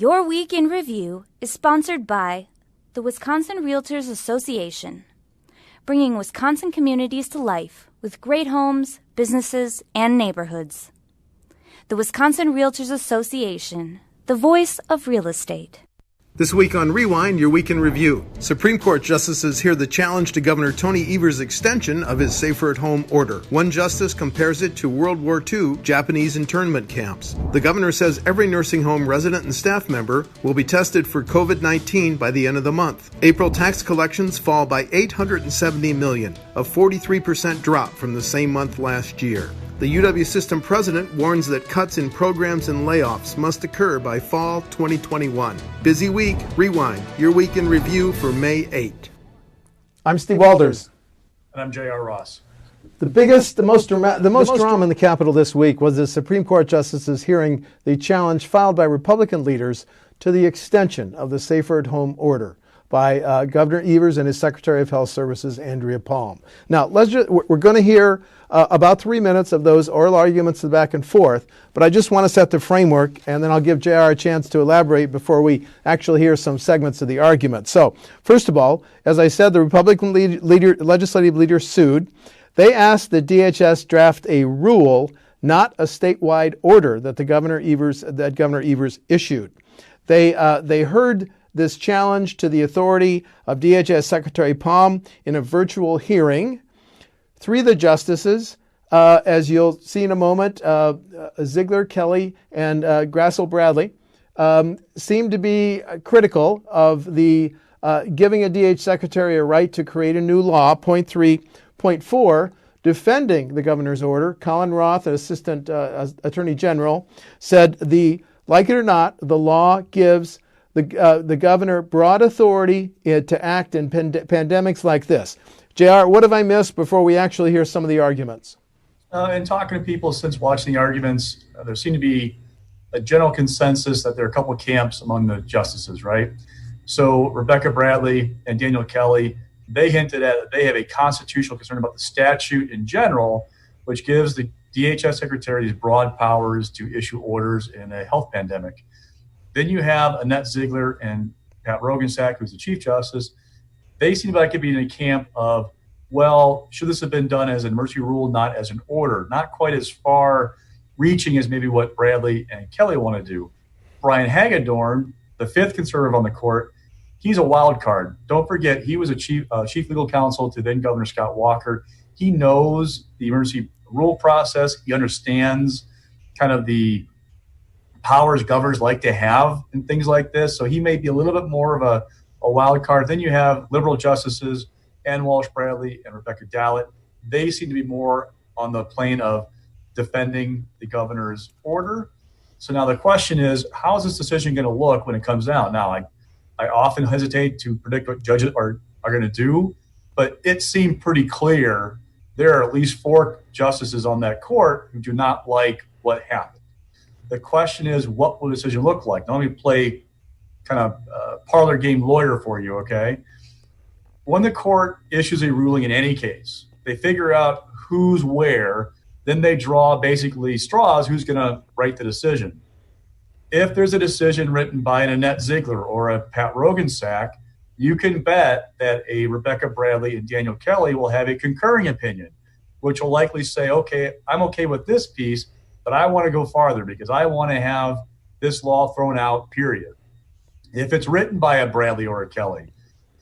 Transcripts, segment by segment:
Your Week in Review is sponsored by the Wisconsin Realtors Association, bringing Wisconsin communities to life with great homes, businesses, and neighborhoods. The Wisconsin Realtors Association, the voice of real estate. This week on Rewind, your week in review. Supreme Court justices hear the challenge to Governor Tony Evers' extension of his safer-at-home order. One justice compares it to World War II Japanese internment camps. The governor says every nursing home resident and staff member will be tested for COVID-19 by the end of the month. April tax collections fall by $870 million, a 43% drop from the same month last year. The UW system president warns that cuts in programs and layoffs must occur by fall 2021. Busy week. Rewind, your week in review for May 8. I'm Steve Walders. And I'm J.R. Ross. The most drama in the Capitol this week was the Supreme Court justices hearing the challenge filed by Republican leaders to the extension of the Safer at Home order by Governor Evers and his Secretary of Health Services, Andrea Palm. Now, we're going to hear about 3 minutes of those oral arguments back and forth, but I just want to set the framework, and then I'll give JR a chance to elaborate before we actually hear some segments of the argument. So, first of all, as I said, the Republican legislative leaders sued. They asked that DHS draft a rule, not a statewide order that Governor Evers issued. They heard this challenge to the authority of DHS Secretary Palm in a virtual hearing. Three of the justices, as you'll see in a moment, Ziegler, Kelly, and Grassel-Bradley, seem to be critical of the giving a DH secretary a right to create a new law. Point 3. Point 4, defending the governor's order. Colin Roth, an assistant attorney general, said, like it or not, the law gives the governor broad authority to act in pandemics like this. JR, what have I missed before we actually hear some of the arguments? In talking to people since watching the arguments, there seemed to be a general consensus that there are a couple of camps among the justices, right? So Rebecca Bradley and Daniel Kelly, they hinted at they have a constitutional concern about the statute in general, which gives the DHS secretary these broad powers to issue orders in a health pandemic. Then you have Annette Ziegler and Pat Rogensack, who's the Chief Justice. They seem like to be in a camp of, well, should this have been done as an emergency rule, not as an order? Not quite as far reaching as maybe what Bradley and Kelly want to do. Brian Hagedorn, the fifth conservative on the court, he's a wild card. Don't forget, he was a chief legal counsel to then Governor Scott Walker. He knows the emergency rule process. He understands kind of the powers governors like to have and things like this. So he may be a little bit more of a wild card. Then you have liberal justices, Ann Walsh Bradley and Rebecca Dallett. They seem to be more on the plane of defending the governor's order. So now the question is, how is this decision going to look when it comes out? Now, I often hesitate to predict what judges are going to do, but it seemed pretty clear there are at least 4 justices on that court who do not like what happened. The question is, what will the decision look like? Now, let me play kind of parlor game lawyer for you, okay? When the court issues a ruling in any case, they figure out who's where, then they draw basically straws who's going to write the decision. If there's a decision written by an Annette Ziegler or a Pat Rogensack, you can bet that a Rebecca Bradley and Daniel Kelly will have a concurring opinion, which will likely say, okay, I'm okay with this piece, but I want to go farther because I want to have this law thrown out, period. If it's written by a Bradley or a Kelly,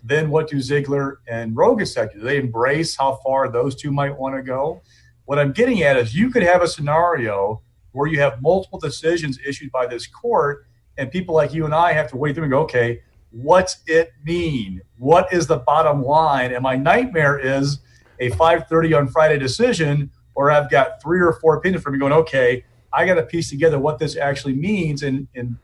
then what do Ziegler and Rogensack do? Do they embrace how far those two might want to go? What I'm getting at is you could have a scenario where you have multiple decisions issued by this court, and people like you and I have to wait through and go, okay, what's it mean? What is the bottom line? And my nightmare is a 5:30 on Friday decision, or I've got 3 or 4 opinions from me going, okay, I got to piece together what this actually means in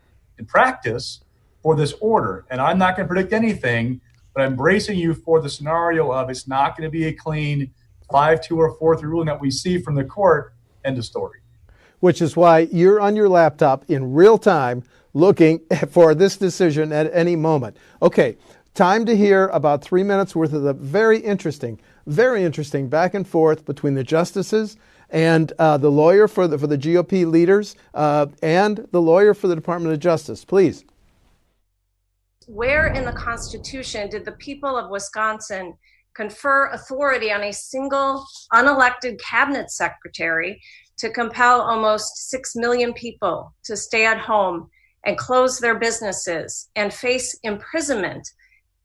practice for this order. And I'm not going to predict anything, but I'm bracing you for the scenario of it's not going to be a clean 5-2 or 4-3 ruling that we see from the court. End of story. Which is why you're on your laptop in real time looking for this decision at any moment. Okay, time to hear about 3 minutes worth of the very interesting back and forth between the justices and the lawyer for the GOP leaders and the lawyer for the Department of Justice. Please. Where in the Constitution did the people of Wisconsin confer authority on a single unelected cabinet secretary to compel almost 6 million people to stay at home and close their businesses and face imprisonment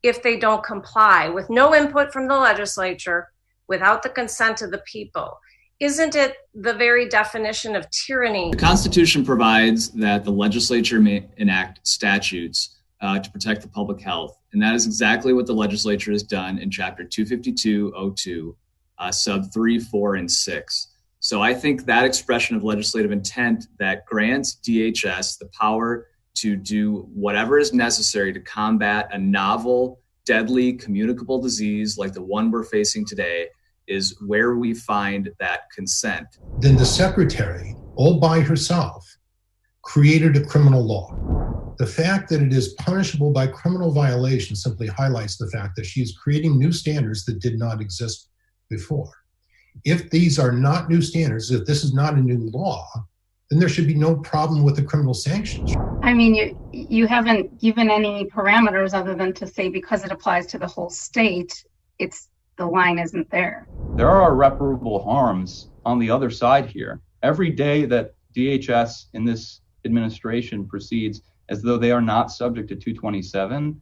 if they don't comply, with no input from the legislature, without the consent of the people? Isn't it the very definition of tyranny? The Constitution provides that the legislature may enact statutes to protect the public health. And that is exactly what the legislature has done in Chapter 252.02, sub 3, 4, and 6. So I think that expression of legislative intent that grants DHS the power to do whatever is necessary to combat a novel, deadly, communicable disease like the one we're facing today is where we find that consent. Then the secretary, all by herself, created a criminal law. The fact that it is punishable by criminal violation simply highlights the fact that she is creating new standards that did not exist before. If these are not new standards, if this is not a new law, then there should be no problem with the criminal sanctions. I mean, you haven't given any parameters other than to say because it applies to the whole state, the line isn't there. There are irreparable harms on the other side here. Every day that DHS in this administration proceeds as though they are not subject to 227,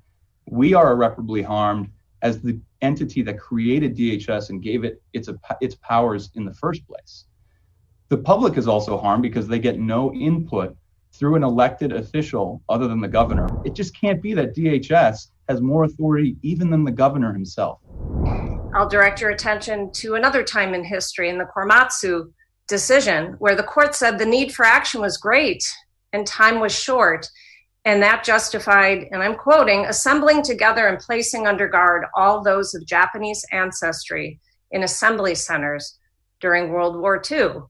we are irreparably harmed as the entity that created DHS and gave it its powers in the first place. The public is also harmed because they get no input through an elected official other than the governor. It just can't be that DHS has more authority even than the governor himself. I'll direct your attention to another time in history in the Korematsu decision, where the court said the need for action was great and time was short. And that justified, and I'm quoting, assembling together and placing under guard all those of Japanese ancestry in assembly centers during World War II.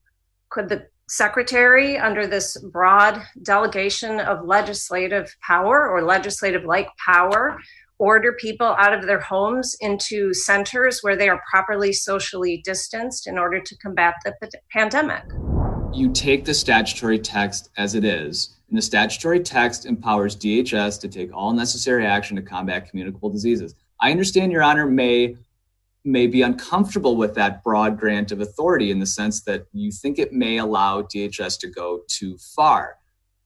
Could the secretary, under this broad delegation of legislative power or legislative-like power, order people out of their homes into centers where they are properly socially distanced in order to combat the pandemic? You take the statutory text as it is, and the statutory text empowers DHS to take all necessary action to combat communicable diseases. I understand Your Honor may be uncomfortable with that broad grant of authority in the sense that you think it may allow DHS to go too far.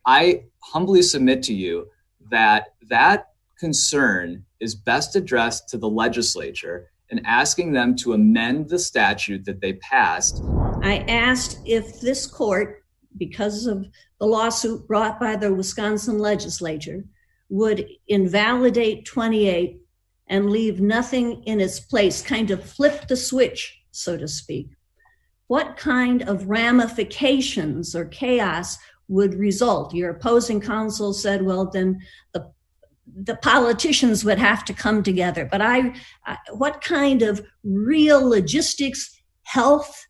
I humbly submit to you that that concern is best addressed to the legislature and asking them to amend the statute that they passed. I asked if this court, because of the lawsuit brought by the Wisconsin legislature, would invalidate 28 and leave nothing in its place, kind of flip the switch, so to speak. What kind of ramifications or chaos would result? Your opposing counsel said, well, then the politicians would have to come together. But what kind of real logistics, health,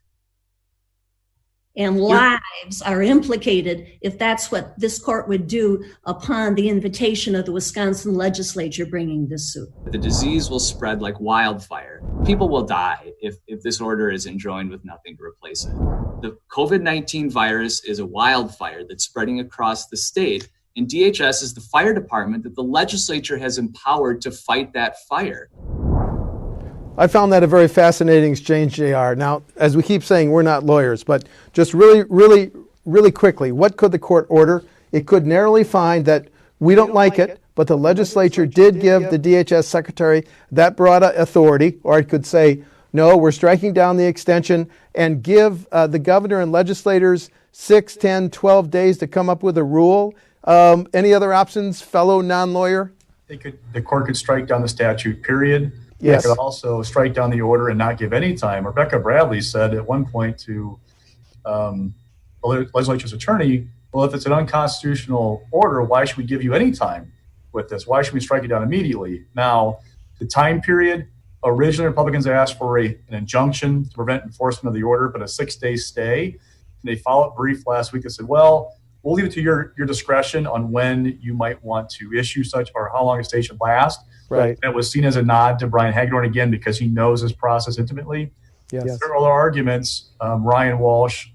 and lives are implicated if that's what this court would do upon the invitation of the Wisconsin legislature bringing this suit? The disease will spread like wildfire. People will die if this order is enjoined with nothing to replace it. The COVID-19 virus is a wildfire that's spreading across the state, and DHS is the fire department that the legislature has empowered to fight that fire. I found that a very fascinating exchange, JR. Now, as we keep saying, we're not lawyers, but just really quickly, what could the court order? It could narrowly find that we don't like it, but the legislature did give the DHS secretary that broad authority, or it could say, no, we're striking down the extension and give the governor and legislators 6, 10, 12 days to come up with a rule. Any other options, fellow non-lawyer? The court could strike down the statute, period. Yes. They could also strike down the order and not give any time. Rebecca Bradley said at one point to the legislature's attorney, well, if it's an unconstitutional order, why should we give you any time with this? Why should we strike it down immediately? Now, the time period, originally Republicans asked for an injunction to prevent enforcement of the order, but a 6-day stay. And they followed brief last week and said, well, we'll leave it to your discretion on when you might want to issue such or how long a stay should last. Right. That was seen as a nod to Brian Hagedorn again because he knows this process intimately. Yes. There are other arguments. Ryan Walsh,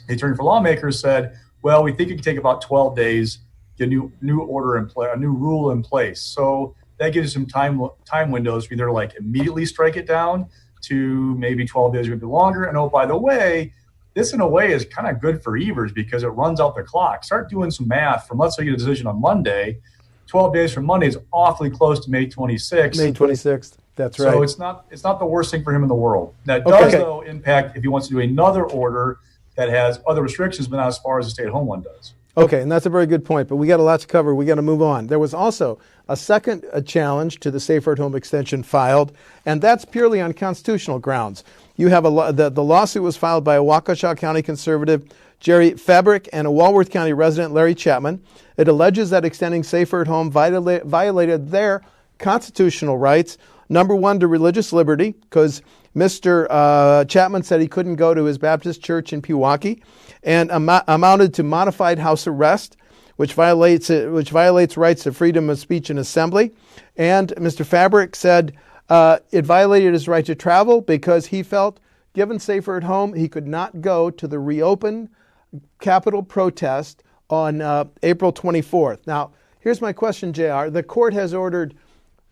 the attorney for lawmakers, said, well, we think it could take about 12 days get a new order in place, a new rule in place. So that gives you some time windows to either like immediately strike it down to maybe 12 days or a bit longer. And oh, by the way, this in a way is kind of good for Evers because it runs out the clock. Start doing some math from, let's say you get a decision on Monday, 12 days from Monday is awfully close to May 26th. May 26th. That's right. So it's not the worst thing for him in the world. Now it does though impact if he wants to do another order that has other restrictions, but not as far as the stay-at-home one does. Okay, and that's a very good point, but we got a lot to cover. We got to move on. There was also a second challenge to the Safer at Home extension filed, and that's purely on constitutional grounds. You have the lawsuit was filed by a Waukesha County conservative, Jerry Fabric, and a Walworth County resident, Larry Chapman. It alleges that extending Safer at Home violated their constitutional rights. Number one, to religious liberty, because Mr. Chapman said he couldn't go to his Baptist church in Pewaukee, and amounted to modified house arrest, which violates rights to freedom of speech and assembly. And Mr. Fabric said it violated his right to travel because he felt, given Safer at Home, he could not go to the reopened Capitol protest on April 24th. Now, here's my question, JR. The court has ordered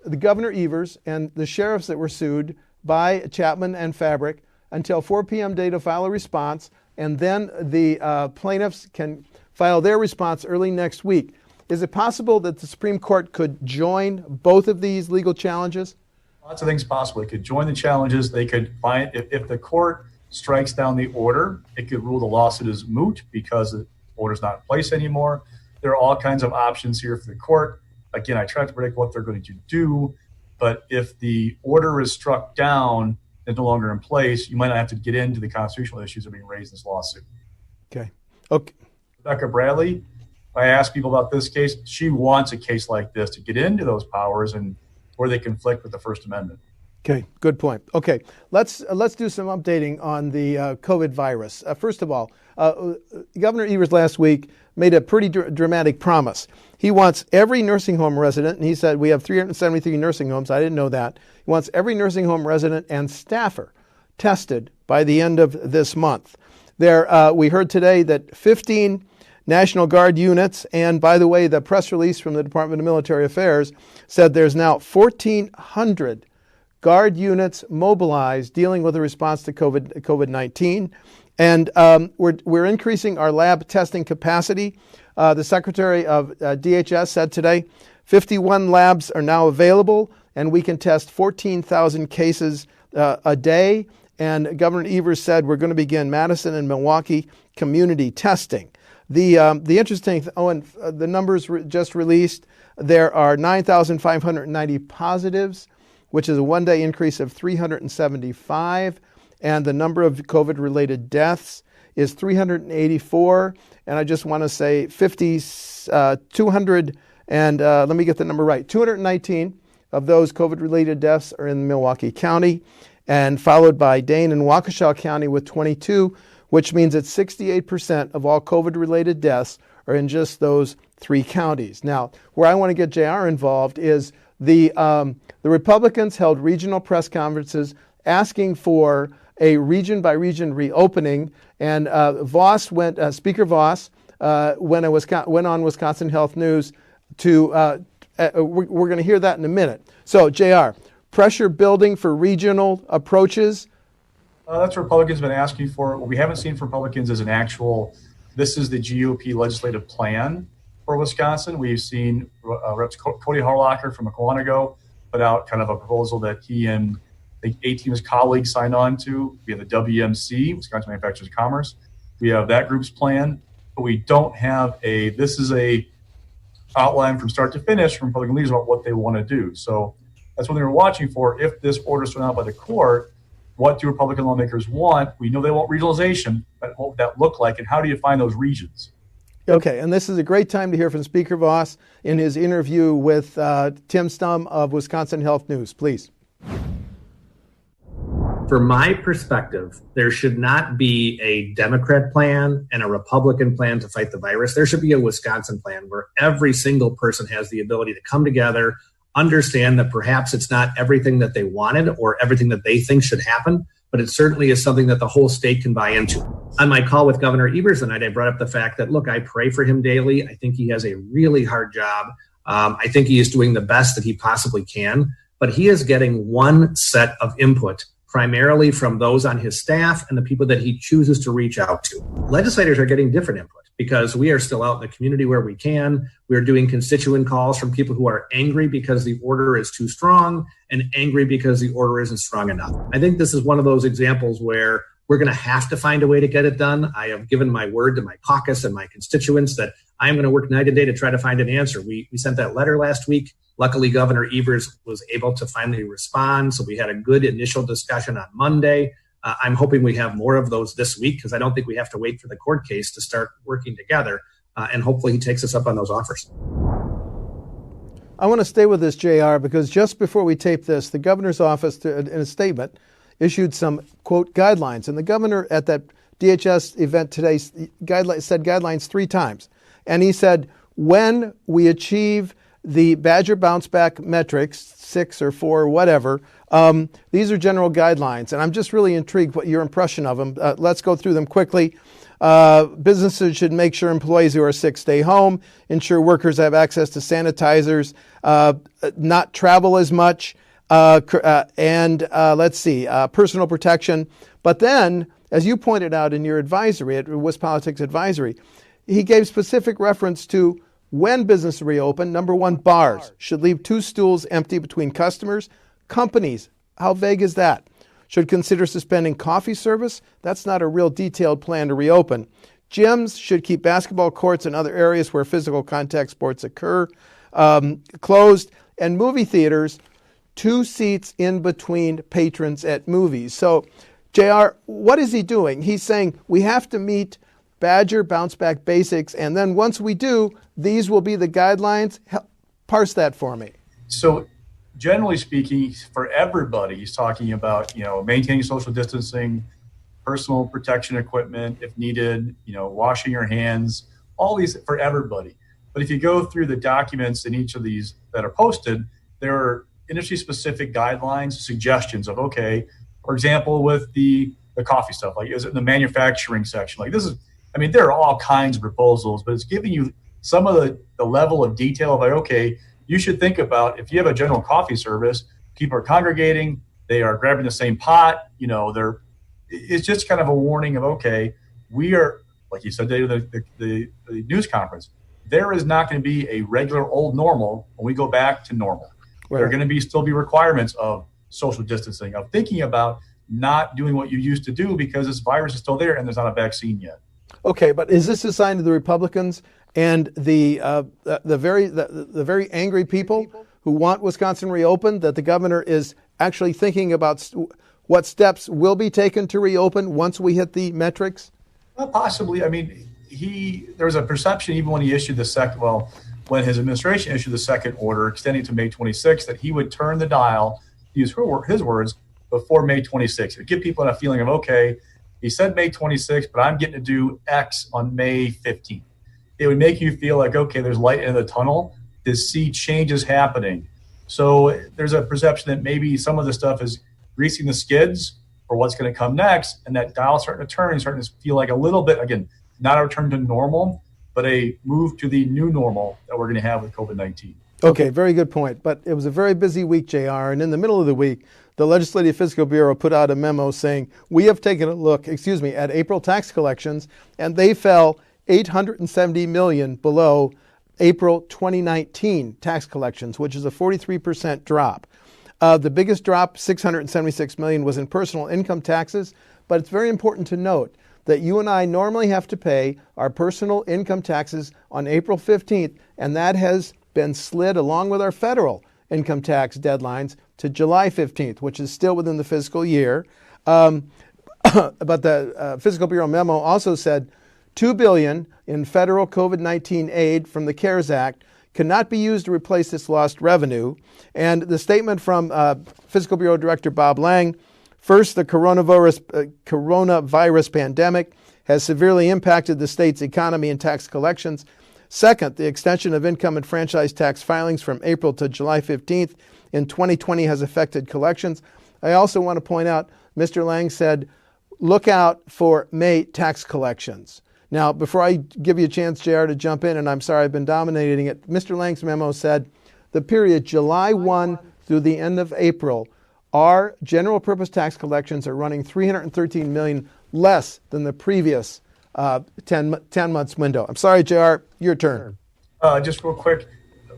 the Governor Evers and the sheriffs that were sued by Chapman and Fabric until 4 p.m. day to file a response, and then the plaintiffs can file their response early next week. Is it possible that the Supreme Court could join both of these legal challenges? Lots of things possible. It could join the challenges. They could find, if the court strikes down the order, it could rule the lawsuit is moot because the order's not in place anymore. There are all kinds of options here for the court. Again, I try to predict what they're going to do, but if the order is struck down and no longer in place, you might not have to get into the constitutional issues that are being raised in this lawsuit. Okay. Rebecca Bradley, I ask people about this case, she wants a case like this to get into those powers and where they conflict with the First Amendment. Okay, good point. Okay, let's do some updating on the COVID virus. First of all, Governor Evers last week made a pretty dramatic promise. He wants every nursing home resident, and he said we have 373 nursing homes. I didn't know that. He wants every nursing home resident and staffer tested by the end of this month. We heard today that 15 National Guard units, and by the way, the press release from the Department of Military Affairs said there's now 1,400 Guard units mobilized dealing with the response to COVID-19. And we're increasing our lab testing capacity. The Secretary of DHS said today 51 labs are now available, and we can test 14,000 cases a day. And Governor Evers said we're going to begin Madison and Milwaukee community testing. The interesting, and the numbers just released, there are 9,590 positives, which is a one-day increase of 375. And the number of COVID-related deaths is 384. And I just want to say 200, and let me get the number right. 219 of those COVID-related deaths are in Milwaukee County, and followed by Dane and Waukesha County with 22, which means that 68% of all COVID-related deaths are in just those three counties. Now, where I want to get JR involved is the Republicans held regional press conferences asking for a region-by-region reopening, and Speaker Voss went on Wisconsin Health News to, we're going to hear that in a minute. So, JR, pressure building for regional approaches? That's what Republicans have been asking for. What we haven't seen from Republicans is this is the GOP legislative plan for Wisconsin. We've seen Reps Cody Harlacher from Aquanago put out kind of a proposal that he and I think 18 of his colleagues signed on to. We have the WMC, Wisconsin Manufacturers of Commerce. We have that group's plan, but we don't have this is a outline from start to finish from Republican leaders about what they want to do. So that's what they were watching for. If this order is thrown out by the court, what do Republican lawmakers want? We know they want regionalization, but what would that look like, and how do you find those regions? Okay, and this is a great time to hear from Speaker Voss in his interview with Tim Stum of Wisconsin Health News. Please. From my perspective, there should not be a Democrat plan and a Republican plan to fight the virus. There should be a Wisconsin plan where every single person has the ability to come together, understand that perhaps it's not everything that they wanted or everything that they think should happen, but it certainly is something that the whole state can buy into. On my call with Governor Evers tonight, I brought up the fact that, look, I pray for him daily. I think he has a really hard job. I think he is doing the best that he possibly can, but he is getting one set of input, primarily from those on his staff and the people that he chooses to reach out to. Legislators are getting different input because we are still out in the community where we can. We're doing constituent calls from people who are angry because the order is too strong and angry because the order isn't strong enough. I think this is one of those examples where we're going to have to find a way to get it done. I have given my word to my caucus and my constituents that I'm going to work night and day to try to find an answer. We sent that letter last week. Luckily, Governor Evers was able to finally respond. So we had a good initial discussion on Monday. I'm hoping we have more of those this week because I don't think we have to wait for the court case to start working together. And hopefully he takes us up on those offers. I want to stay with this, JR, because just before we tape this, the governor's office, in a statement, issued some, quote, guidelines. And the governor at that DHS event today said guidelines 3 times. And he said, when we achieve the Badger bounce back metrics, 6 or 4 or whatever, these are general guidelines. And I'm just really intrigued what your impression of them. Let's go through them quickly. Businesses should make sure employees who are sick stay home, ensure workers have access to sanitizers, not travel as much, and personal protection. But then, as you pointed out in your advisory at WisPolitics Advisory, he gave specific reference to when business reopen. Number 1, bars should leave 2 stools empty between customers. Companies, how vague is that? Should consider suspending coffee service. That's not a real detailed plan to reopen. Gyms should keep basketball courts and other areas where physical contact sports occur closed. And movie theaters, 2 seats in between patrons at movies. So, JR, what is he doing? He's saying we have to meet Badger bounce back basics, and then once we do, these will be the guidelines. Parse that for me. So generally speaking, for everybody, he's talking about, maintaining social distancing, personal protection equipment if needed, washing your hands, all these for everybody. But if you go through the documents in each of these that are posted, there are industry-specific guidelines, suggestions of, okay, for example, with the coffee stuff, like is it in the manufacturing section? Like this is, there are all kinds of proposals, but it's giving you some of the level of detail of like, okay, you should think about if you have a general coffee service, people are congregating, they are grabbing the same pot, it's just kind of a warning of, okay, we are, like you said, the news conference, there is not going to be a regular old normal when we go back to normal. Right. There are going to still be requirements of social distancing, of thinking about not doing what you used to do because this virus is still there and there's not a vaccine yet. Okay, but is this a sign to the Republicans and the very angry people who want Wisconsin reopened that the governor is actually thinking about what steps will be taken to reopen once we hit the metrics? Well, possibly. There was a perception even when he issued when his administration issued the second order extending to May 26th, that he would turn the dial, use his words, before May 26th. It would give people a feeling of, okay, he said May 26th, but I'm getting to do X on May 15th. It would make you feel like, okay, there's light in the tunnel to see changes happening. So there's a perception that maybe some of the stuff is greasing the skids for what's going to come next, and that dial starting to turn and starting to feel like a little bit, again, not a return to normal, but a move to the new normal that we're going to have with COVID-19. Okay, very good point. But it was a very busy week, JR, and in the middle of the week, the Legislative Fiscal Bureau put out a memo saying, we have taken a look, at April tax collections, and they fell $870 million below April 2019 tax collections, which is a 43% drop. The biggest drop, $676 million, was in personal income taxes, but it's very important to note that you and I normally have to pay our personal income taxes on April 15th, and that has been slid along with our federal income tax deadlines to July 15th, which is still within the fiscal year. But the Fiscal Bureau memo also said $2 billion in federal COVID-19 aid from the CARES Act cannot be used to replace this lost revenue. And the statement from Fiscal Bureau Director Bob Lang, first, the coronavirus pandemic has severely impacted the state's economy and tax collections. Second, the extension of income and franchise tax filings from April to July 15th in 2020 has affected collections. I also want to point out Mr. Lang said, look out for May tax collections. Now, before I give you a chance, JR, to jump in, and I'm sorry I've been dominating it, Mr. Lang's memo said the period July 1 through the end of April, our general purpose tax collections are running $313 million less than the previous 10 months window. I'm sorry, JR, your turn. Just real quick,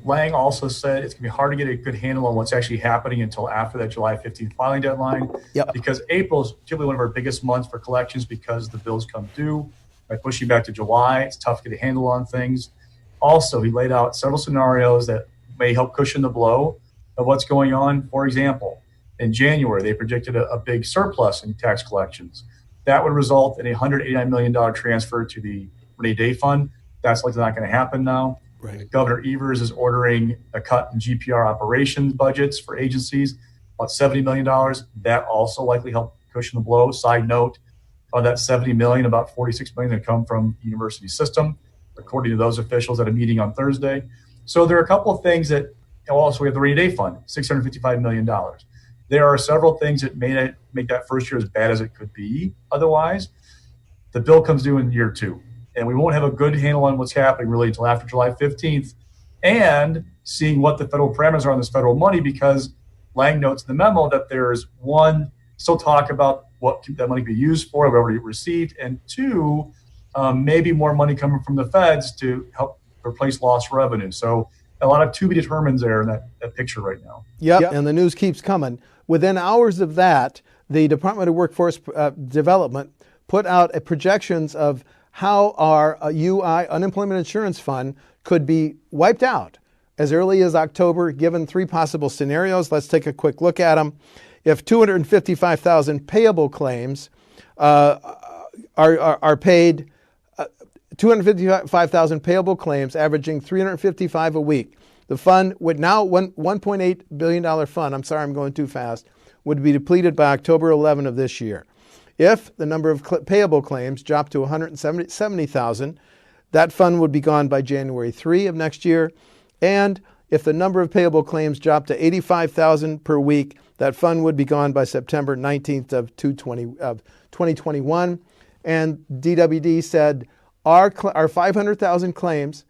Lang also said it's going to be hard to get a good handle on what's actually happening until after that July 15th filing deadline. Yep. Because April is typically one of our biggest months for collections because the bills come due. By pushing back to July, it's tough to get a handle on things. Also, he laid out several scenarios that may help cushion the blow of what's going on. For example, in January, they predicted a big surplus in tax collections. That would result in a $189 million transfer to the rainy day fund. That's likely not going to happen now. Right. Governor Evers is ordering a cut in GPR operations budgets for agencies, about $70 million. That also likely help cushion the blow. Side note, of that $70 million, about $46 million that come from the university system, according to those officials at a meeting on Thursday. So there are a couple of things that, also we have the rainy day fund, $655 million. There are several things that may make that first year as bad as it could be. Otherwise, the bill comes due in year 2. And we won't have a good handle on what's happening really until after July 15th and seeing what the federal parameters are on this federal money, because Lang notes in the memo that there's one, still talk about what that money could be used for, whatever you received, and 2, maybe more money coming from the feds to help replace lost revenue. So a lot of to be determined there in that picture right now. Yep, and the news keeps coming. Within hours of that, the Department of Workforce Development put out projections of how our UI, Unemployment Insurance Fund, could be wiped out as early as October, given 3 possible scenarios. Let's take a quick look at them. If 255,000 payable claims are paid, 255,000 payable claims averaging 355 a week, the fund would now, $1.8 billion fund, I'm sorry I'm going too fast, would be depleted by October 11 of this year. If the number of payable claims dropped to 170,000, that fund would be gone by January 3 of next year. And if the number of payable claims dropped to 85,000 per week, that fund would be gone by September 19th of 2021. And DWD said our 500,000 claims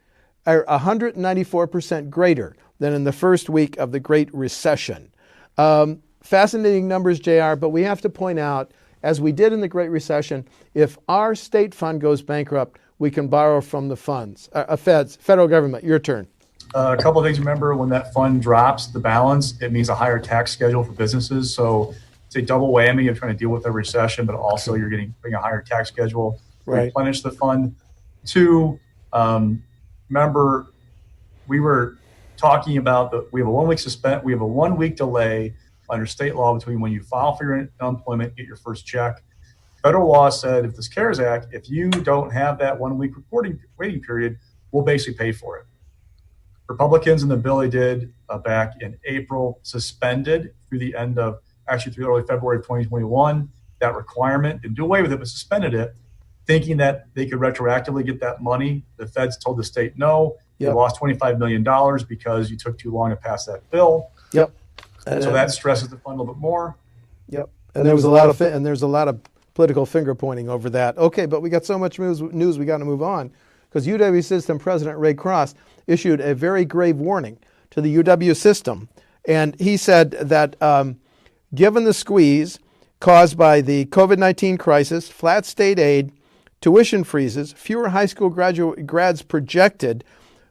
are 194% greater than in the first week of the Great Recession. Fascinating numbers, JR, but we have to point out, as we did in the Great Recession, if our state fund goes bankrupt, we can borrow from the federal government. Your turn. A couple of things. Remember, when that fund drops the balance, it means a higher tax schedule for businesses. So it's a double whammy of trying to deal with the recession, but also you're getting a higher tax schedule to replenish the fund. 2, remember, we were talking about we have a 1 week we have a 1 week delay under state law between when you file for your unemployment, get your first check. Federal law said if this CARES Act, if you don't have that 1 week waiting period, we'll basically pay for it. Republicans in the bill they did back in April suspended through early February of 2021 that requirement. Didn't do away with it, but suspended it, thinking that they could retroactively get that money. The feds told the state no. They lost $25 million because you took too long to pass that bill. Yep. So that stresses the fund a little bit more. Yep. And there's a lot of political finger pointing over that. Okay, but we got so much news we got to move on, because UW System President Ray Cross issued a very grave warning to the UW system. And he said that given the squeeze caused by the COVID-19 crisis, flat state aid, tuition freezes, fewer high school grads projected,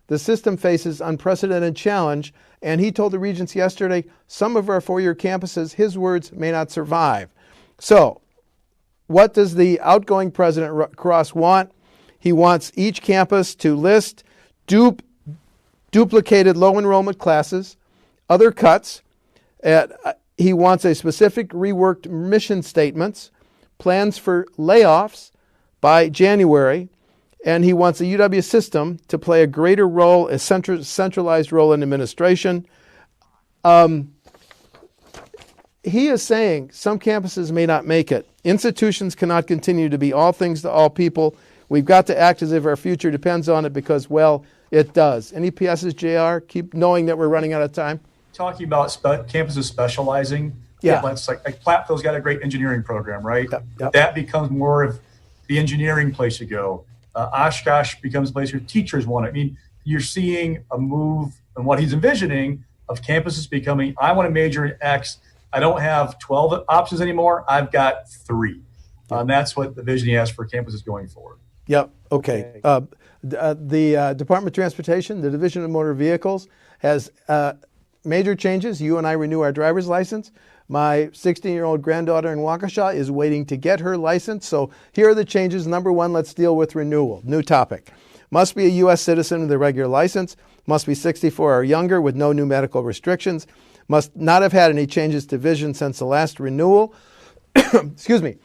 the system faces unprecedented challenge. And he told the Regents yesterday, some of our four-year campuses, his words, may not survive. So what does the outgoing President Cross want? He wants each campus to list duplicated low enrollment classes, other cuts. He wants a specific reworked mission statements, plans for layoffs by January, and he wants the UW system to play a greater role, a centralized role in administration. He is saying some campuses may not make it. Institutions cannot continue to be all things to all people. We've got to act as if our future depends on it because, well, it does. Any PSs, JR? Keep knowing that we're running out of time. Talking about campuses specializing, Yeah. It's like Platteville's got a great engineering program, right? Yep. That becomes more of the engineering place to go. Oshkosh becomes a place where teachers want it. I mean, you're seeing a move and what he's envisioning of campuses becoming, I want to major in X. I don't have 12 options anymore. I've got 3. And that's what the vision he has for campuses going forward. Yep. Okay. The Department of Transportation, the Division of Motor Vehicles, has major changes. You and I renew our driver's license. My 16-year-old granddaughter in Waukesha is waiting to get her license. So here are the changes. Number 1, let's deal with renewal. New topic. Must be a U.S. citizen with a regular license. Must be 64 or younger with no new medical restrictions. Must not have had any changes to vision since the last renewal. Excuse me.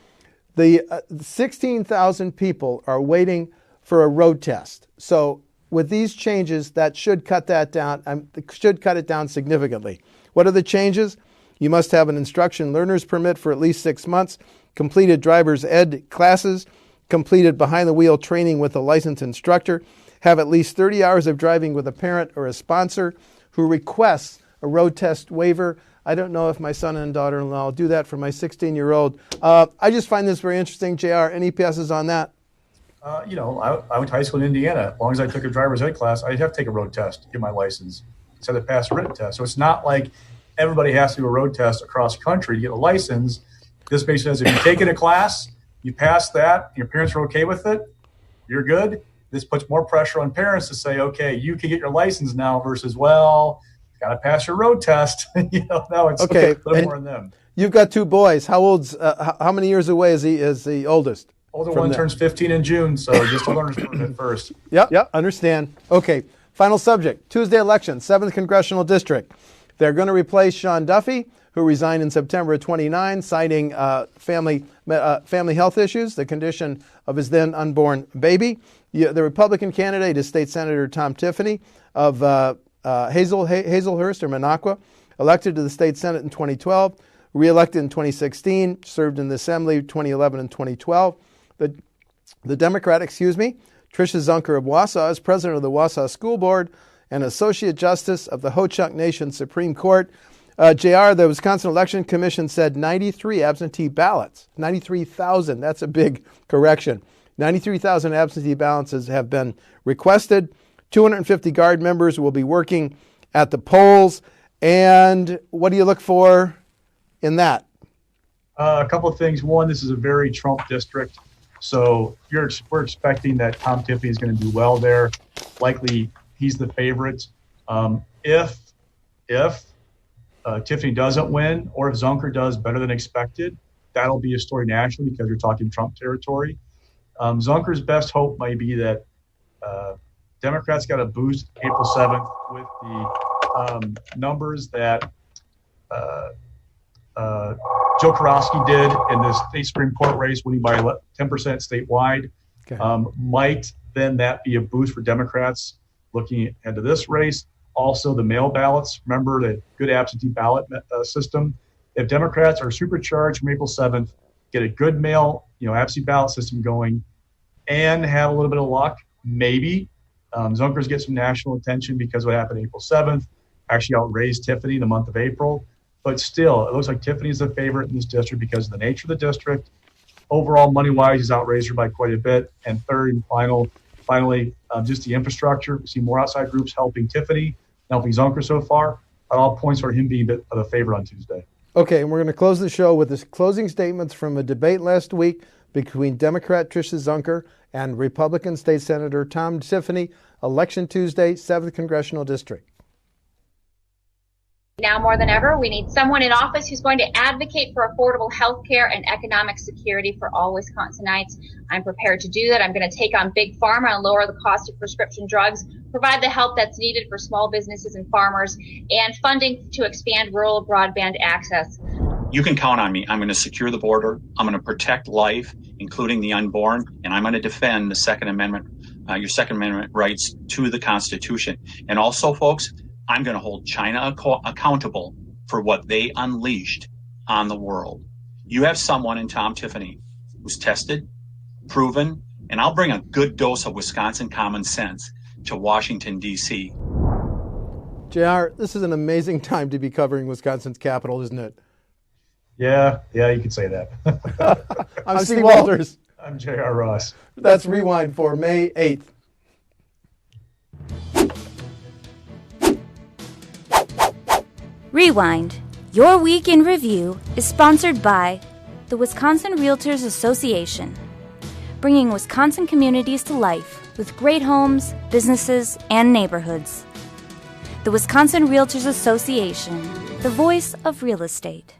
The 16,000 people are waiting for a road test. So with these changes, that should cut that down. Should cut it down significantly. What are the changes? You must have an instruction learner's permit for at least 6 months, completed driver's ed classes, completed behind-the-wheel training with a licensed instructor, have at least 30 hours of driving with a parent or a sponsor who requests a road test waiver. I don't know if my son and daughter-in-law will do that for my 16-year-old. I just find this very interesting. JR, any passes on that? I went to high school in Indiana. As long as I took a driver's ed class, I'd have to take a road test to get my license. So I passed a written test. So it's not like everybody has to do a road test across country to get a license. This basically says if you've taken a class, you pass that, your parents are okay with it, you're good. This puts more pressure on parents to say, okay, you can get your license now versus, well, got to pass your road test. Now it's okay. A little more on them. You've got 2 boys. How many years away is the oldest? Older one turns 15 in June, so just a learner's permit first. Yep, understand. Okay, final subject. Tuesday election, 7th Congressional District. They're going to replace Sean Duffy, who resigned in September of 29, citing family health issues, the condition of his then unborn baby. The Republican candidate is State Senator Tom Tiffany of Hazelhurst or Minocqua, elected to the state Senate in 2012, reelected in 2016, served in the Assembly 2011 and 2012. The Democrat, Tricia Zunker of Wausau is president of the Wausau School Board and Associate Justice of the Ho-Chunk Nation Supreme Court. JR, the Wisconsin Election Commission said 93 absentee ballots, 93,000. That's a big correction. 93,000 absentee ballots have been requested. 250 Guard members will be working at the polls. And what do you look for in that? A couple of things. One, this is a very Trump district. So we're expecting that Tom Tiffany is going to do well there. Likely he's the favorite. If Tiffany doesn't win, or if Zunker does better than expected, that'll be a story nationally because you're talking Trump territory. Zunker's best hope might be that Democrats got a boost April 7th with the numbers that Joe Karofsky did in the state Supreme Court race, winning by 10% statewide. Okay. Might then that be a boost for Democrats looking ahead to this race? Also, the mail ballots. Remember the good absentee ballot system. If Democrats are supercharged from April 7th, get a good mail, absentee ballot system going, and have a little bit of luck, maybe Zunker's get some national attention because what happened April 7th actually outraised Tiffany in the month of April. But still, it looks like Tiffany's the favorite in this district because of the nature of the district. Overall, money-wise, he's outraised her by quite a bit. And third and finally, just the infrastructure. We see more outside groups helping Tiffany, helping Zunker so far. At all points for him being the favorite on Tuesday. Okay, and we're going to close the show with the closing statements from a debate last week between Democrat Tricia Zunker and Republican State Senator Tom Tiffany, Election Tuesday, 7th Congressional District. Now more than ever, we need someone in office who's going to advocate for affordable health care and economic security for all Wisconsinites. I'm prepared to do that. I'm going to take on Big Pharma and lower the cost of prescription drugs, provide the help that's needed for small businesses and farmers, and funding to expand rural broadband access. You can count on me. I'm going to secure the border. I'm going to protect life, including the unborn, and I'm going to defend the Second Amendment, your Second Amendment rights to the Constitution. And also, folks, I'm going to hold China accountable for what they unleashed on the world. You have someone in Tom Tiffany who's tested, proven, and I'll bring a good dose of Wisconsin common sense to Washington, D.C. JR, this is an amazing time to be covering Wisconsin's capital, isn't it? Yeah, you could say that. I'm Steve Walters. I'm J.R. Ross. That's Rewind for May 8th. Rewind, your week in review, is sponsored by the Wisconsin Realtors Association, bringing Wisconsin communities to life with great homes, businesses, and neighborhoods. The Wisconsin Realtors Association, the voice of real estate.